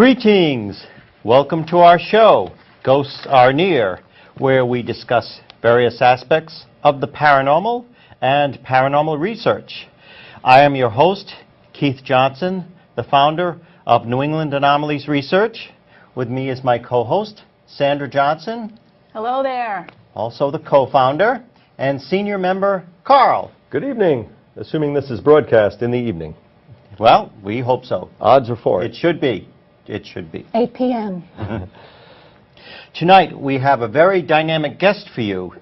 Greetings! Welcome to our show, Ghosts Are Near, where we discuss various aspects of the paranormal and paranormal research. I am your host, Keith Johnson, the founder of New England Anomalies Research. With me is my co-host, Sandra Johnson. Hello there. Also the co-founder and senior member, Carl. Good evening, assuming this is broadcast in the evening. Well, we hope so. Odds are for it. It should be. It should be. 8 p.m. Tonight, we have a very dynamic guest for you.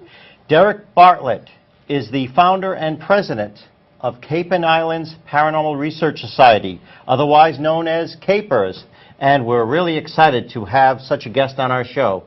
Derek Bartlett is the founder and president of Cape and Islands Paranormal Research Society, otherwise known as CAPERS, and we're really excited to have such a guest on our show.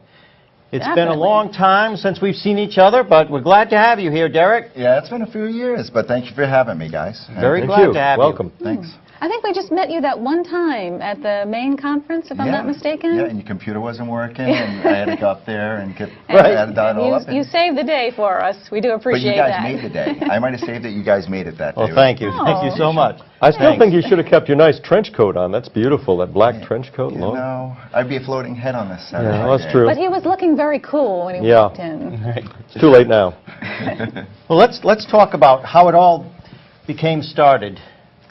It's been a long time since we've seen each other, but we're glad to have you here, Derek. Yeah, it's been a few years, but thank you for having me, guys. Very glad to have you. Welcome. Thanks. I think we just met you that one time at the main conference, if I'm not mistaken. Yeah, and your computer wasn't working, and I had to go up there and get and that all up. You saved the day for us. We do appreciate that. But you guys made the day. I might have saved it. You guys made it that day. Well, thank you. Thank you so much. I still think you should have kept your nice trench coat on. That's beautiful, that black trench coat. No, I'd be a floating head on this Saturday. Yeah, that's true. But he was looking very cool when he walked in. It's too late now. Well, let's talk about how it all became started.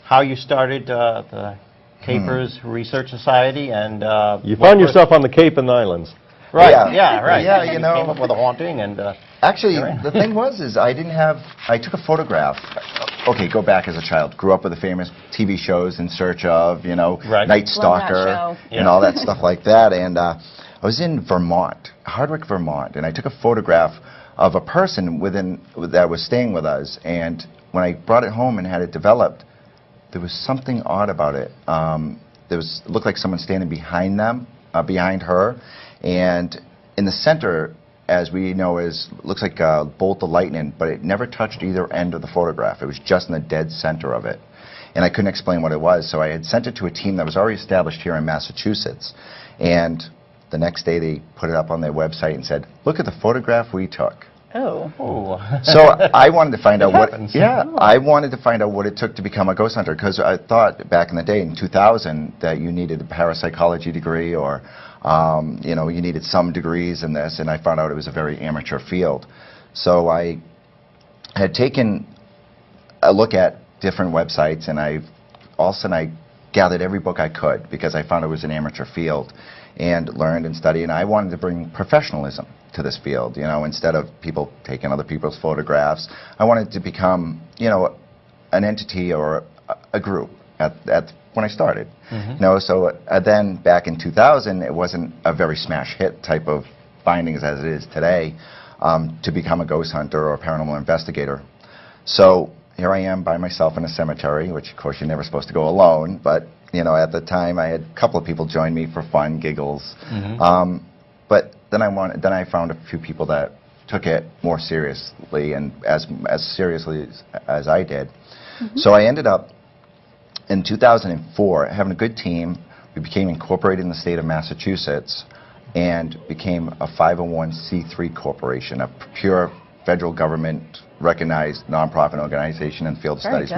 How you started the CAPERS Research Society, and you found yourself on the Cape and Islands. Right. Yeah, Right. Yeah, you know, came up with a haunting, and actually, the thing was, I took a photograph. Okay, go back as a child. Grew up with the famous TV shows In Search Of, you know, Night Stalker, and all that stuff like that. And I was in Vermont, Hardwick, Vermont, and I took a photograph of a person that was staying with us. And when I brought it home and had it developed, there was something odd about it. It looked like someone standing behind behind her, and in the center, as we know, looks like a bolt of lightning, but it never touched either end of the photograph. It was just in the dead center of it, and I couldn't explain what it was. So I had sent it to a team that was already established here in Massachusetts, and the next day they put it up on their website and said, "Look at the photograph we took." Oh. So I wanted to find out I wanted to find out what it took to become a ghost hunter, because I thought back in the day in 2000 that you needed a parapsychology degree, or you know, you needed some degrees in this, and I found out it was a very amateur field. So I had taken a look at different websites, and all of a sudden I gathered every book I could, because I found it was an amateur field, and learned and studied, and I wanted to bring professionalism to this field. You know, instead of people taking other people's photographs, I wanted to become, you know, an entity or a group when I started. You know, so then back in 2000, it wasn't a very smash hit type of findings as it is today, to become a ghost hunter or a paranormal investigator. So here I am by myself in a cemetery, which of course you're never supposed to go alone, but you know, at the time I had a couple of people join me for fun, giggles. But then I found a few people that took it more seriously, and as seriously as I did. So I ended up in 2004 having a good team. We became incorporated in the state of Massachusetts and became a 501c3 corporation, a pure federal government recognized nonprofit organization in field studies.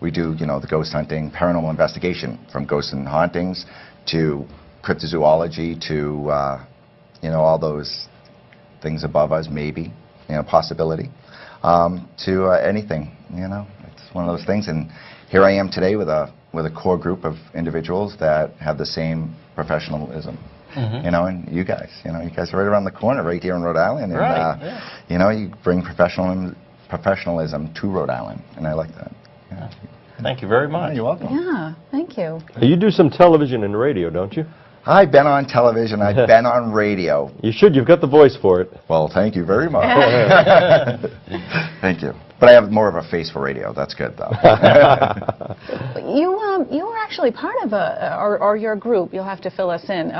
We do, you know, the ghost hunting, paranormal investigation, from ghosts and hauntings to cryptozoology to you know, all those things above us, maybe, you know, possibility, to anything. You know, it's one of those things. And here I am today with a core group of individuals that have the same professionalism. You know, and you guys are right around the corner, right here in Rhode Island, and you know, you bring professionalism to Rhode Island, and I like that. Yeah. Thank you very much. You're welcome. Yeah, thank you. You do some television and radio, don't you? I've been on television. I've been on radio. You should. You've got the voice for it. Well, thank you very much. Thank you. But I have more of a face for radio. That's good, though. You were actually part of or your group, you'll have to fill us in,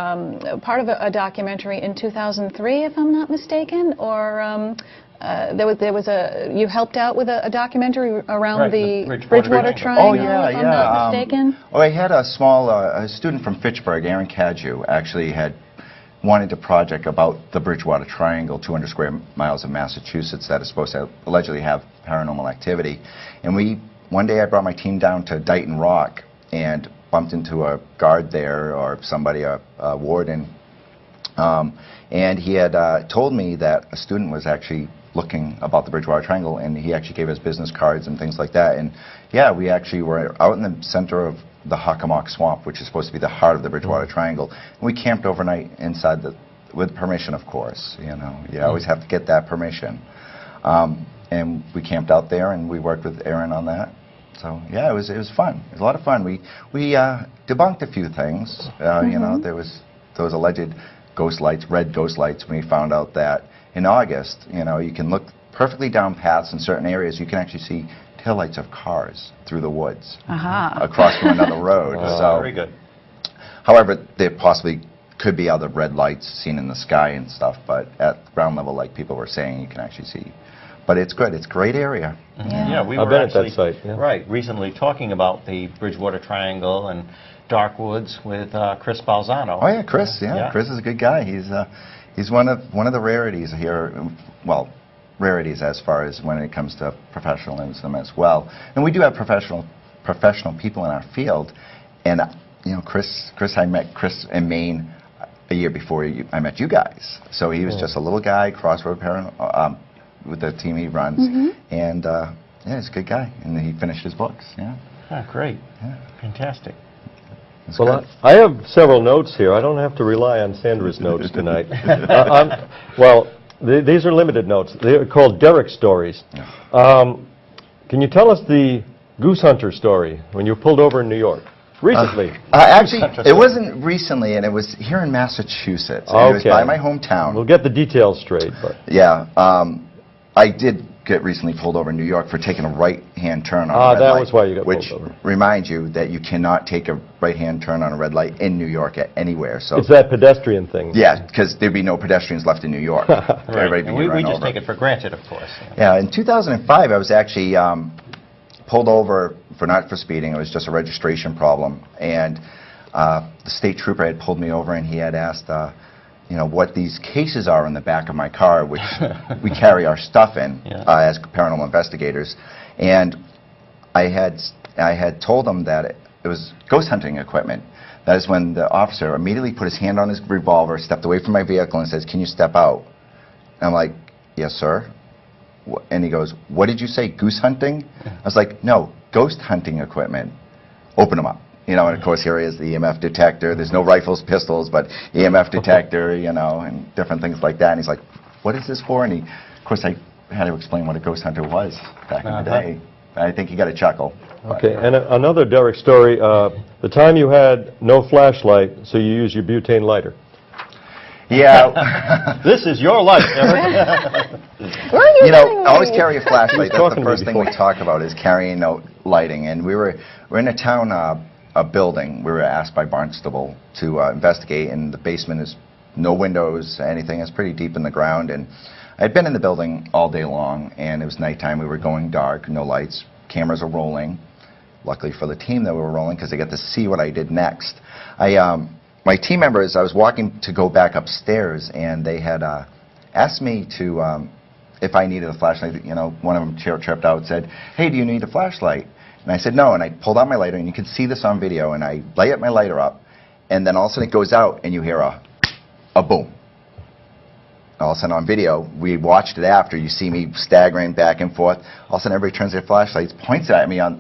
part of a documentary in 2003, if I'm not mistaken, or you helped out with a documentary around the Bridgewater Triangle, if I'm not mistaken? I had a small a student from Fitchburg, Aaron Cadju, actually had wanted a project about the Bridgewater Triangle, 200 square miles of Massachusetts, that is supposed to allegedly have paranormal activity. And one day I brought my team down to Dighton Rock, and bumped into a guard there or somebody, a warden, and he had told me that a student was actually looking about the Bridgewater Triangle, and he actually gave us business cards and things like that. And yeah, we actually were out in the center of the Hockomock Swamp, which is supposed to be the heart of the Bridgewater Triangle. And we camped overnight inside with permission, of course. You know, you always have to get that permission. And we camped out there, and we worked with Aaron on that. So yeah, it was fun. It was a lot of fun. We debunked a few things. You know, there was those alleged ghost lights, red ghost lights, when we found out that in August, you know, you can look perfectly down paths in certain areas. You can actually see taillights of cars through the woods across from another road. So very good. However, there possibly could be other red lights seen in the sky and stuff, but at ground level, like people were saying, you can actually see. But it's good. It's a great area. Yeah, we I've were been actually at that site, yeah. right recently talking about the Bridgewater Triangle and Dark Woods with Chris Balzano. Oh yeah, Chris. Yeah, Chris is a good guy. He's one of the rarities here. Well, rarities as far as when it comes to professionalism as well. And we do have professional people in our field. And you know, I met Chris in Maine a year before I met you guys. So he was just a little guy, Crossroad with the team he runs, and yeah, he's a good guy. And he finished his books. Yeah. Ah, great. Yeah. Fantastic. Well, I have several notes here. I don't have to rely on Sandra's notes tonight. Well, these are limited notes. They're called Derek stories. Can you tell us the goose hunter story when you were pulled over in New York? Recently. Actually, it wasn't recently, and it was here in Massachusetts. And it was by my hometown. We'll get the details straight. But yeah, I did get recently pulled over in New York for taking a right-hand turn on a red light. That was why you got pulled over. Which reminds you that you cannot take a right-hand turn on a red light in New York anywhere. So it's that pedestrian thing. Yeah, because there'd be no pedestrians left in New York. Right. And we just take it for granted, of course. Yeah, in 2005, I was actually pulled over not for speeding. It was just a registration problem. And the state trooper had pulled me over, and he had asked, you know, what these cases are in the back of my car, which we carry our stuff in as paranormal investigators. And I had told him that it was ghost hunting equipment. That is when the officer immediately put his hand on his revolver, stepped away from my vehicle, and says, "Can you step out?" And I'm like, "Yes, sir." And he goes, "What did you say, goose hunting?" I was like, "No, ghost hunting equipment. Open them up." You know, and of course, here is the EMF detector. There's no rifles, pistols, but EMF detector, you know, and different things like that. And he's like, "What is this for?" And of course, I had to explain what a ghost hunter was back in the day. I think he got a chuckle. Okay, and another Derek story, the time you had no flashlight, so you used your butane lighter. Yeah. This is your life, Eric. You know, always carry a flashlight. That's the first thing we talk about is carrying out lighting. And we're in a town, a building. We were asked by Barnstable to investigate, and the basement is no windows, anything. It's pretty deep in the ground. And I'd been in the building all day long, and it was nighttime. We were going dark, no lights. Cameras are rolling. Luckily for the team that we were rolling, because they got to see what I did next. My team members, I was walking to go back upstairs, and they had asked me to, if I needed a flashlight. You know, one of them tripped out and said, "Hey, do you need a flashlight?" And I said, "No," and I pulled out my lighter, and you can see this on video, and I light my lighter up, and then all of a sudden it goes out, and you hear a boom. All of a sudden on video, we watched it after, you see me staggering back and forth. All of a sudden everybody turns their flashlights, points at me on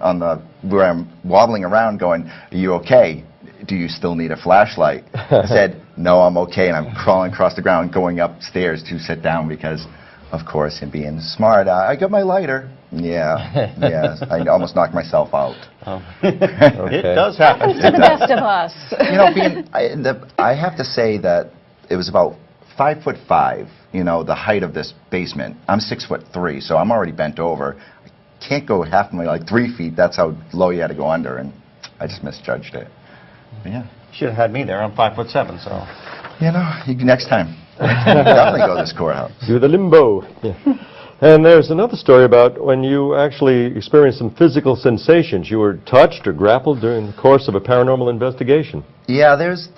where I'm wobbling around going, "Are you okay? Do you still need a flashlight?" I said, "No, I'm okay," and I'm crawling across the ground, going upstairs to sit down because, of course, in being smart, I got my lighter. Yeah, yes, I almost knocked myself out. It does happen. To the best of us. You know, I have to say that it was about 5'5", you know, the height of this basement. I'm 6'3", so I'm already bent over. I can't go half my, like 3 feet. That's how low you had to go under, and I just misjudged it. But yeah. Should have had me there. I'm 5'7", so. You know, next time. Definitely go to this courthouse. Do the limbo. Yeah. And there's another story about when you actually experienced some physical sensations. You were touched or grappled during the course of a paranormal investigation. Yeah, there's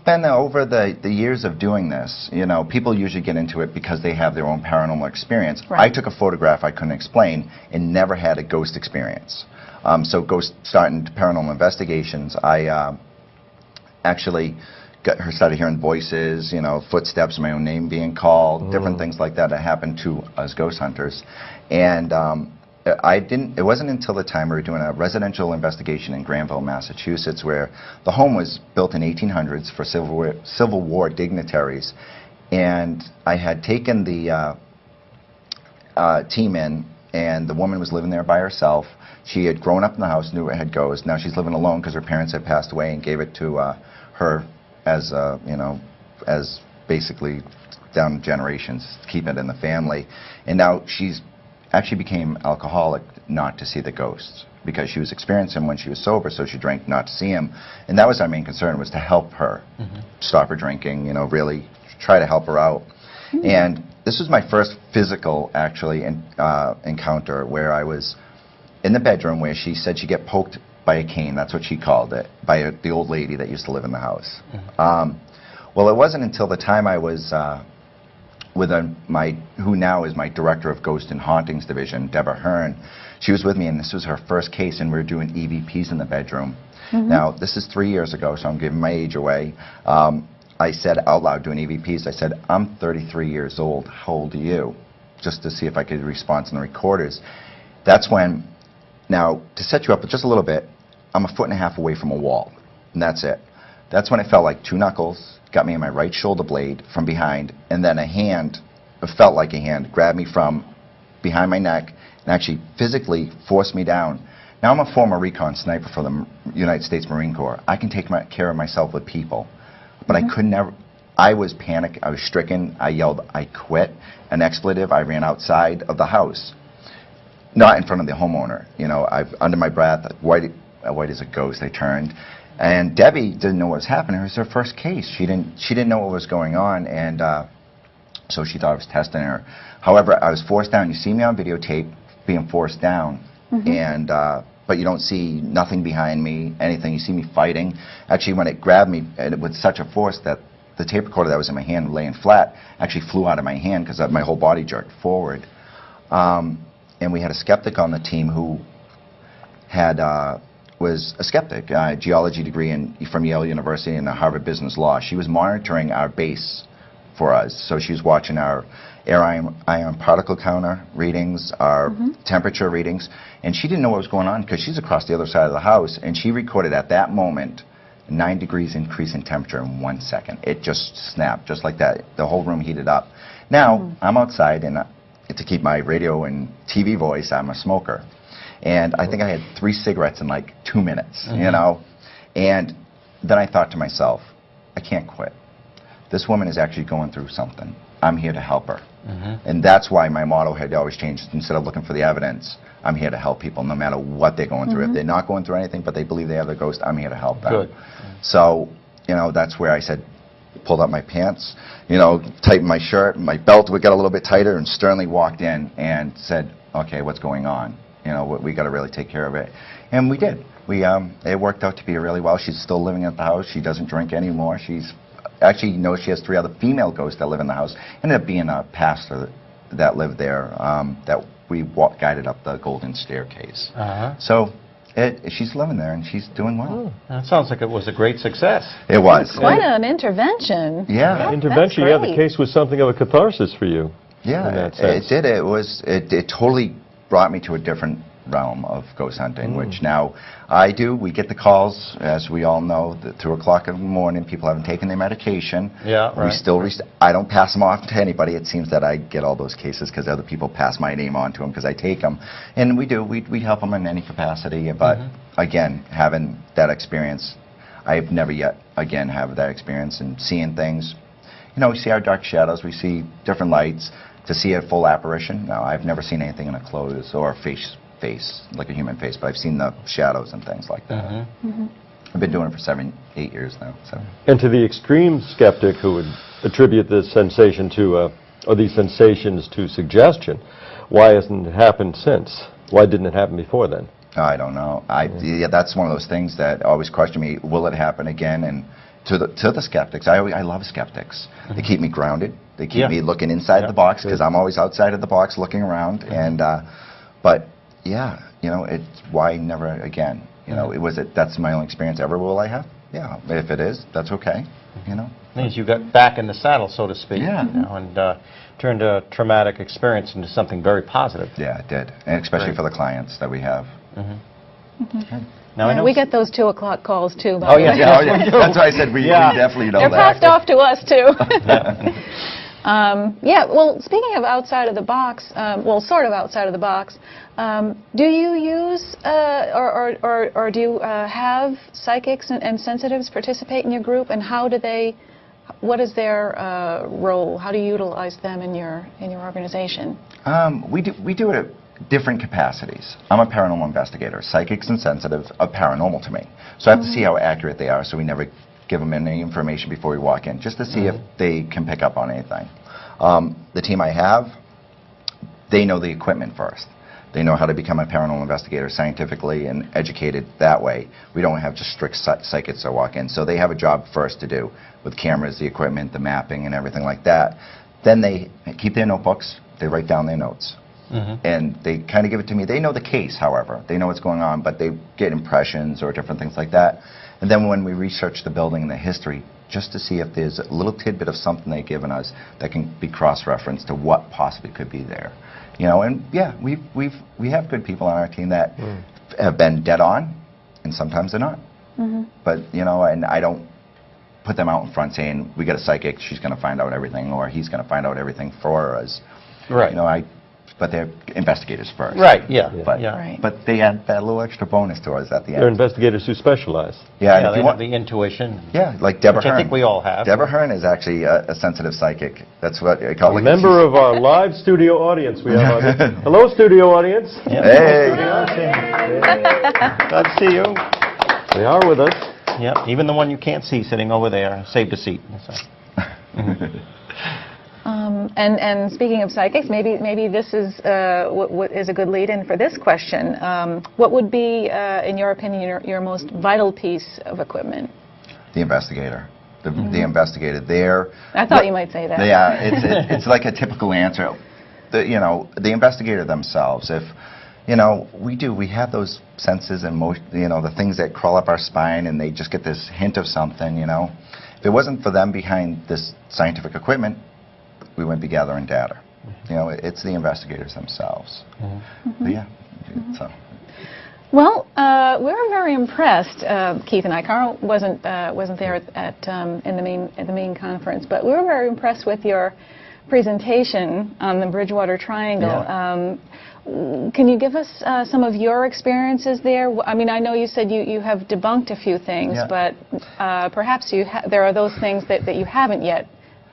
been over the years of doing this, you know, people usually get into it because they have their own paranormal experience. Right. I took a photograph I couldn't explain and never had a ghost experience. So starting paranormal investigations, I actually started hearing voices, you know, footsteps, my own name being called, different things like that happened to us ghost hunters. And it wasn't until the time we were doing a residential investigation in Granville, Massachusetts, where the home was built in 1800s for Civil War dignitaries. And I had taken the team in, and the woman was living there by herself. She had grown up in the house, knew it had ghosts. Now she's living alone because her parents had passed away and gave it to her as, you know, as basically down generations, keep it in the family. And now she's actually became alcoholic not to see the ghosts because she was experiencing them when she was sober, so she drank not to see them. And that was our main concern, was to help her stop her drinking, you know, really try to help her out. And this was my first physical, actually, encounter where I was in the bedroom where she said she'd get poked by a cane, that's what she called it, by the old lady that used to live in the house. Well, it wasn't until the time I was with who now is my director of Ghost and Hauntings Division, Deborah Hearn. She was with me, and this was her first case, and we were doing EVPs in the bedroom. Now, this is 3 years ago, so I'm giving my age away. I said out loud doing EVPs, I said, I'm 33 years old, how old are you? Just to see if I could respond in the recorders. That's when, now, to set you up just a little bit, I'm 1.5 feet away from a wall, and that's it. That's when it felt like 2 knuckles, got me in my right shoulder blade from behind, and then a hand, it felt like a hand, grabbed me from behind my neck and actually physically forced me down. Now, I'm a former recon sniper for the United States Marine Corps. I can take care of myself with people, but I could never. I was panicked, I was stricken, I yelled, I quit, an expletive, I ran outside of the house. Not in front of the homeowner, you know, under my breath, white as a ghost, I turned. And Debbie didn't know what was happening. It was her first case. She didn't know what was going on, and so she thought I was testing her. However, I was forced down. You see me on videotape being forced down, and but you don't see nothing behind me, anything. You see me fighting. Actually, when it grabbed me, and with such a force that the tape recorder that was in my hand, laying flat, actually flew out of my hand because my whole body jerked forward. And we had a skeptic on the team who had was a skeptic, geology degree from Yale University and Harvard Business Law. She was monitoring our base for us. So she was watching our air ion particle counter readings, our temperature readings, and she didn't know what was going on because she's across the other side of the house, and she recorded at that moment 9 degrees increase in temperature in 1 second. It just snapped, just like that. The whole room heated up. Now, I'm outside, and to keep my radio and TV voice, I'm a smoker. And I think I had 3 cigarettes in like 2 minutes, you know? And then I thought to myself, I can't quit. This woman is actually going through something. I'm here to help her. And that's why my motto had always changed. Instead of looking for the evidence, I'm here to help people no matter what they're going through. If they're not going through anything, but they believe they have their ghost, I'm here to help them. Good. So, you know, that's where I said, pulled up my pants, you know, tightened my shirt, my belt would get a little bit tighter, and sternly walked in and said, okay, what's going on? You know, we got to really take care of it. And we did. It worked out to be really well. She's still living at the house. She doesn't drink anymore. She's actually, you know, she has 3 other female ghosts that live in the house. Ended up being a pastor that lived there that we guided up the golden staircase. So she's living there, and she's doing well. That sounds like it was a great success. It was. Quite an intervention. Yeah. Intervention, yeah, the case was something of a catharsis for you. Yeah, in that sense. it did. It totally brought me to a different realm of ghost hunting, which now I do. We get the calls, as we all know, that 2 o'clock in the morning, people haven't taken their medication. Yeah, right. We still, I don't pass them off to anybody. It seems that I get all those cases because other people pass my name on to them because I take them. And we do. We help them in any capacity. But again, having that experience, I've never yet, again, have that experience and seeing things. You know, we see our dark shadows. We see different lights. To see a full apparition, no, I've never seen anything in a clothes or face, like a human face, but I've seen the shadows and things like that. I've been doing it for 7, 8 years now. So. And to the extreme skeptic who would attribute this sensation to, or these sensations to suggestion, why hasn't it happened since? Why didn't it happen before then? I don't know. Yeah, that's one of those things that always question me, will it happen again? And to the skeptics, I love skeptics. They keep me grounded. They keep me looking inside the box because I'm always outside of the box looking around. And but yeah, you know, it's why never again? You know, that's my only experience ever will I have? Yeah, if it is, that's okay, you know. Means you got back in the saddle, so to speak, Yeah. you know, and turned a traumatic experience into something very positive. Yeah, it did, and especially for the clients that we have. Now, I know we get those 2 o'clock calls too. By Oh, the yeah. way. Yeah, that's why I said we definitely know They're that. passed off to us too. Yeah, well, speaking of outside of the box, well, sort of outside of the box, do you use or do you have psychics and sensitives participate in your group, and how do they? What is their role? How do you utilize them in your organization? We do it at different capacities. I'm a paranormal investigator. Psychics and sensitives are paranormal to me, so I have to see how accurate they are. So we never give them any information before we walk in, just to see if they can pick up on anything. The team I have, they know the equipment first. They know how to become a paranormal investigator scientifically and educated that way. We don't have just strict psychics that walk in. So they have a job first to do with cameras, the equipment, the mapping, and everything like that. Then they keep their notebooks. They write down their notes. And they kind of give it to me. They know the case, however. They know what's going on, but they get impressions or different things like that. And then when we research the building and the history, just to see if there's a little tidbit of something they've given us that can be cross-referenced to what possibly could be there. You know, and yeah, we have good people on our team that have been dead on, and sometimes they're not. But, you know, and I don't put them out in front saying, we got a psychic, she's going to find out everything, or he's going to find out everything for us. Right. You know, but they're investigators first. Right, yeah. But, Right. but they add that little extra bonus to us at the end. They're investigators who specialize. Yeah, Yeah, if they you have want, the intuition. yeah, like Deborah Which Hearn. I think we all have. Deborah Hearn is actually a sensitive psychic. That's what I call it. Member of our live studio audience. We have hello, studio audience. Hey! Glad to see you. They are with us. Yeah, even the one you can't see sitting over there saved a seat. So. And speaking of psychics, maybe this is what is a good lead-in for this question. What would be, in your opinion, your most vital piece of equipment? The investigator. The investigator there. I thought you might say that. Yeah, it's like a typical answer. You know, the investigator themselves. If you know, we have those senses and you know, the things that crawl up our spine, and they just get this hint of something. You know, if it wasn't for them behind this scientific equipment, we wouldn't be gathering data. You know, it's the investigators themselves. But yeah, so. Well, we were very impressed, Keith and I. Carl wasn't there in the main conference, but we were very impressed with your presentation on the Bridgewater Triangle. Yeah. Can you give us some of your experiences there? I mean, I know you said you have debunked a few things, Yeah. but perhaps there are those things that you haven't yet,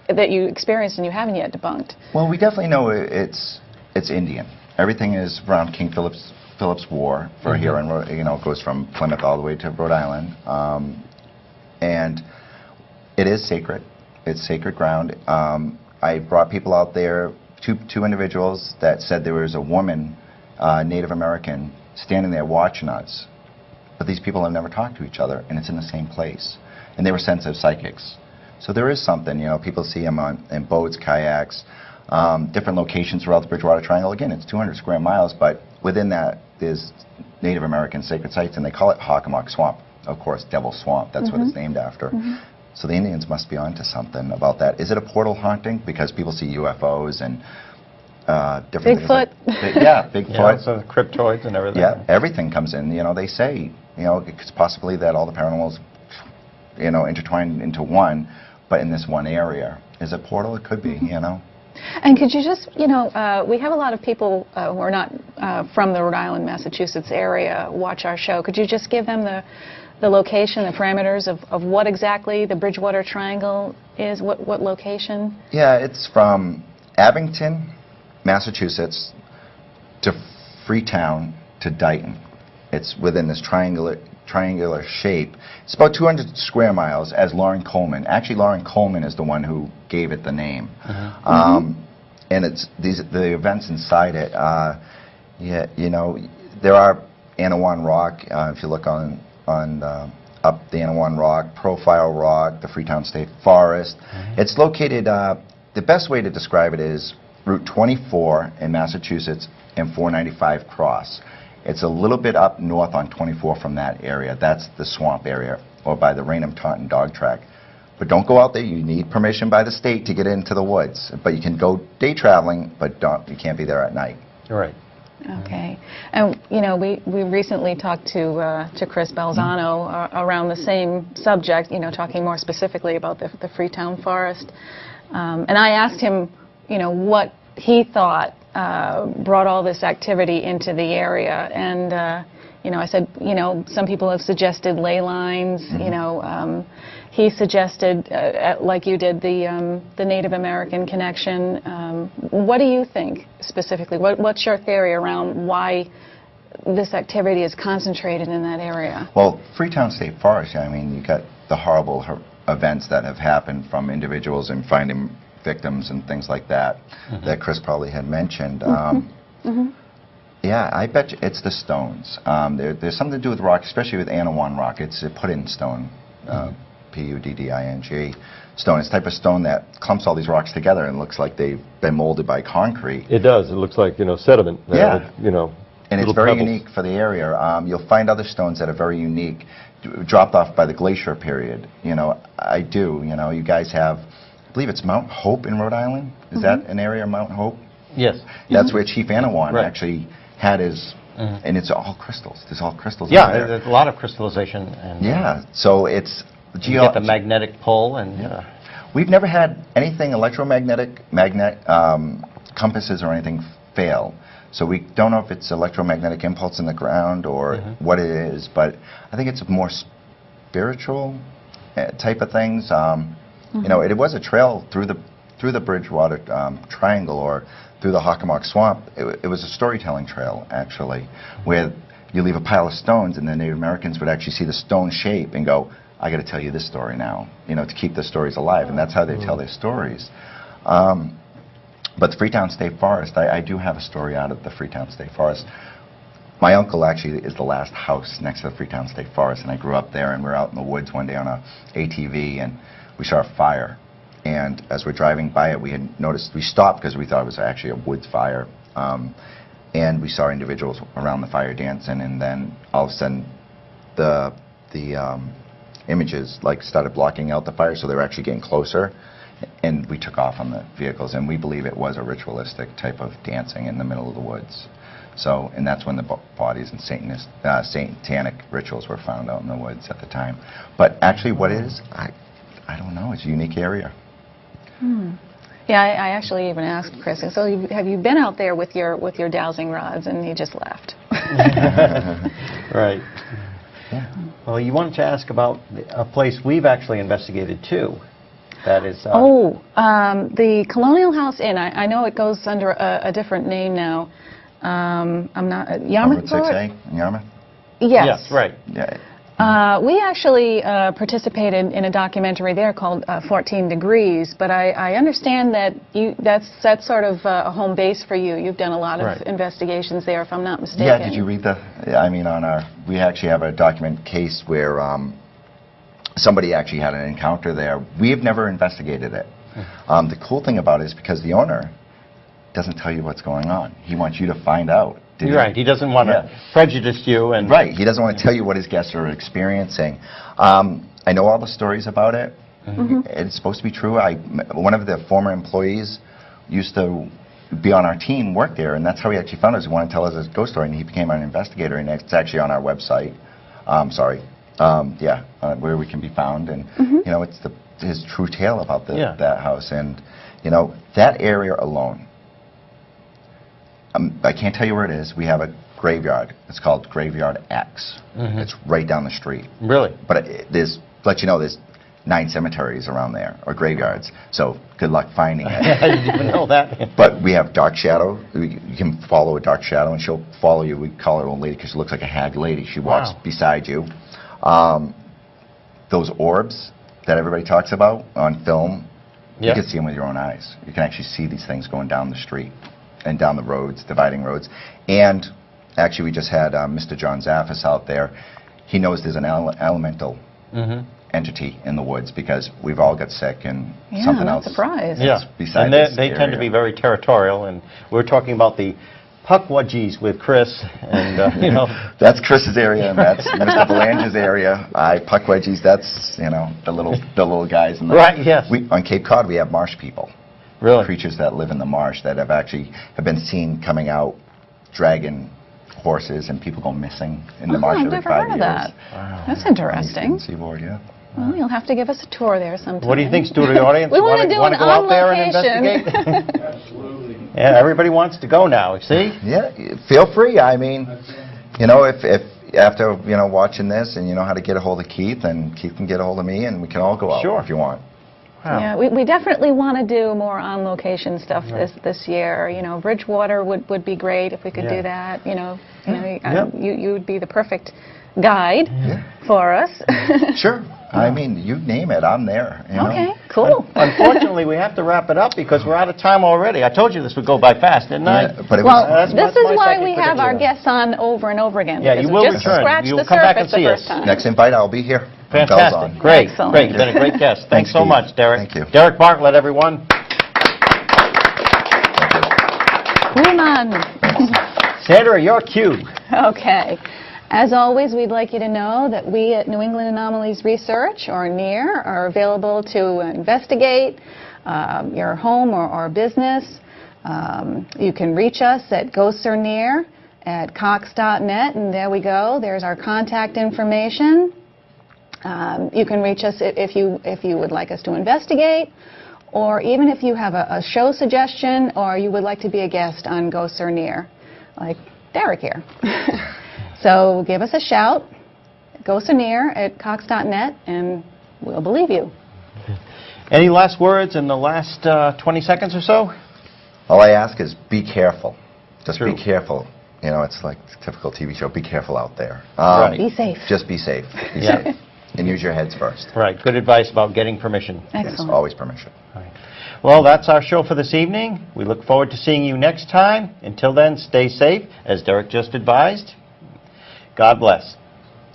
that you experienced and you haven't yet debunked. Well, we definitely know it's Indian. Everything is around King Philip's War for here in you know, it goes from Plymouth all the way to Rhode Island, and it is sacred. It's sacred ground. I brought people out there, two individuals that said there was a woman, Native American, standing there watching us, but these people have never talked to each other, and it's in the same place, and they were sensitive psychics. So there is something, you know, people see them in boats, kayaks, different locations throughout the Bridgewater Triangle. Again, it's 200 square miles, but within that there's Native American sacred sites, and they call it Hockomock Swamp. Of course, Devil's Swamp, that's what it's named after. So the Indians must be onto something about that. Is it a portal haunting? Because people see UFOs and different Bigfoot. things like, yeah, Bigfoot. Yeah, so the cryptoids and everything. Yeah, everything comes in. You know, they say, you know, it's possibly that all the paranormals, you know, intertwined into one, but in this one area. Is it portal? It could be, you know. And could you just, you know, we have a lot of people who are not from the Rhode Island, Massachusetts area watch our show. Could you just give them the location, the parameters of what exactly the Bridgewater Triangle is? What location? Yeah, it's from Abington, Massachusetts, to Freetown to Dighton. It's within this triangular shape. It's about 200 square miles, as Lauren Coleman. Actually, Lauren Coleman is the one who gave it the name. And it's the events inside it. Yeah, you know, there are N.E.A.R Rock. If you look on up the N.E.A.R Rock, Profile Rock, the Freetown State Forest. It's located. The best way to describe it is Route 24 in Massachusetts and 495 cross. It's a little bit up north on 24 from that area. That's the swamp area, or by the Raynham-Taunton dog track. But don't go out there. You need permission by the state to get into the woods. But you can go day traveling, but you can't be there at night. Right. Okay. And, you know, we recently talked to Chris Balzano around the same subject, you know, talking more specifically about the Freetown Forest. And I asked him, you know, what he thought brought all this activity into the area. And, you know, I said, you know, some people have suggested ley lines, you know. He suggested, like you did, the Native American connection. What do you think specifically? What's your theory around why this activity is concentrated in that area? Well, Freetown State Forest, I mean, you got the horrible events that have happened from individuals and finding victims and things like that, that Chris probably had mentioned. Yeah, I bet you it's the stones. There's something to do with rock, especially with N.E.A.R rock. It's put in stone. Pudding stone. It's the type of stone that clumps all these rocks together and looks like they've been molded by concrete. It does. It looks like, you know, sediment. Yeah. You know, and it's very unique for the area. You'll find other stones that are very unique, dropped off by the glacier period. You know, you know, you guys have, I believe it's Mount Hope in Rhode Island. Is that an area, Mount Hope? Yes. That's where Chief N.E.A.R actually had his, and it's all crystals. There's all crystals in there. There's a lot of crystallization. And, yeah, so it's... You get the magnetic pull, and we've never had anything electromagnetic, compasses or anything fail. So we don't know if it's electromagnetic impulse in the ground or what it is, but I think it's a more spiritual type of things. You know, it was a trail through the Bridgewater Triangle or through the Hockomock Swamp. It was a storytelling trail, actually, where you leave a pile of stones and the Native Americans would actually see the stone shape and go, I got to tell you this story now, you know, to keep the stories alive, and that's how they tell their stories. But the Freetown State Forest, I do have a story out of the Freetown State Forest. My uncle actually is the last house next to the Freetown State Forest, and I grew up there, and we were out in the woods one day on a ATV, and we saw a fire. And as we're driving by it, we had noticed, we stopped because we thought it was actually a woods fire. And we saw individuals around the fire dancing, and then all of a sudden the images like started blocking out the fire, so they were actually getting closer, and we took off on the vehicles, and we believe it was a ritualistic type of dancing in the middle of the woods. So, and that's when the bodies and satanic rituals were found out in the woods at the time. But actually what it is, I don't know. It's a unique area. Yeah, I actually even asked Chris, so have you been out there with your dowsing rods, and he just laughed. Right. Yeah. Well, you wanted to ask about a place we've actually investigated too. That is. The Colonial House Inn. I know it goes under a different name now. I'm not Yarmouth. Route 6A in Yarmouth. Yes. Yes. Right. Yeah. We actually participated in a documentary there called 14 Degrees, but I understand that that's sort of a home base for you. You've done a lot of investigations there, if I'm not mistaken. Yeah, did you read I mean, we actually have a document case where somebody actually had an encounter there. We have never investigated it. The cool thing about it is because the owner doesn't tell you what's going on. He wants you to find out. You're right. He doesn't want to prejudice you. And right. He doesn't want to tell you what his guests are experiencing. I know all the stories about it. It's supposed to be true. One of the former employees used to be on our team, worked there, and that's how he actually found us. He wanted to tell us his ghost story, and he became an investigator, and it's actually on our website. Where we can be found, and you know, it's his true tale about that house, and you know, that area alone. I can't tell you where it is. We have a graveyard. It's called Graveyard X. It's right down the street. Really? But there's, let you know, there's 9 cemeteries around there, or graveyards. So good luck finding it. I didn't even know that. But we have Dark Shadow. You can follow a Dark Shadow, and she'll follow you. We call her Old Lady because she looks like a hag lady. She walks beside you. Those orbs that everybody talks about on film, you can see them with your own eyes. You can actually see these things going down the street and down the roads, dividing roads. And actually, we just had Mr. John Zaffis out there. He knows there's an elemental entity in the woods because we've all got sick and something else. Surprise. Yeah, beside and they tend to be very territorial. And we're talking about the Puckwudgies with Chris, and, you know. That's Chris's area, and that's Mr. Belange's area. Puckwudgies, that's, you know, the little guys. In the, Right, yes. On Cape Cod, we have marsh people. Really? Creatures that live in the marsh that have been seen coming out, dragging horses, and people go missing in the marsh I've every never 5 heard of years. that. Wow. That's interesting. Seaboard, yeah. Well, you'll have to give us a tour there sometime. What do you think, studio audience? We want to do wanna an go out there and on-location. investigate? Absolutely. Yeah, everybody wants to go now, see? Yeah, feel free. I mean, you know, if after, you know, watching this and you know how to get a hold of Keith, and Keith can get a hold of me, and we can all go out Sure. if you want. Wow. Yeah, we definitely want to do more on-location stuff this year. You know, Bridgewater would be great if we could do that. You know, you would be the perfect guide for us. Sure. I mean, you name it, I'm there. You know? Okay, cool. Unfortunately, we have to wrap it up because we're out of time already. I told you this would go by fast, didn't I? Yeah, but it Well, was, this that's is my why second we have our prediction. guests on over and over again. Yeah, because you we will just return. scratched You'll the come back and surface the see first us. time. next invite, I'll be here. Bell's Fantastic. on. Great. Excellent. Great. You've been a great guest. Thanks so Steve. much, Derek. Thank you. Derek Bartlett, everyone. Newman. Sandra, your cue. Okay. As always, we'd like you to know that we at New England Anomalies Research, or N.E.A.R, are available to investigate your home or business. You can reach us at ghostsarnear@cox.net, and there we go. There's our contact information. You can reach us if you would like us to investigate, or even if you have a show suggestion, or you would like to be a guest on Ghosts or N.E.A.R, like Derek here. So give us a shout, ghostsarnear@cox.net, and we'll believe you. Any last words in the last 20 seconds or so? All I ask is be careful. Just True. be careful. You know, it's like a typical TV show. Be careful out there. Right. Be safe. Just be safe. Be Yeah. safe. And use your heads first. Right. Good advice about getting permission. Excellent. Yes, always permission. Right. Well, that's our show for this evening. We look forward to seeing you next time. Until then, stay safe, as Derek just advised. God bless.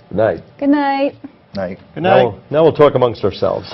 Good night. Good night. Night. Good night. Now we'll talk amongst ourselves.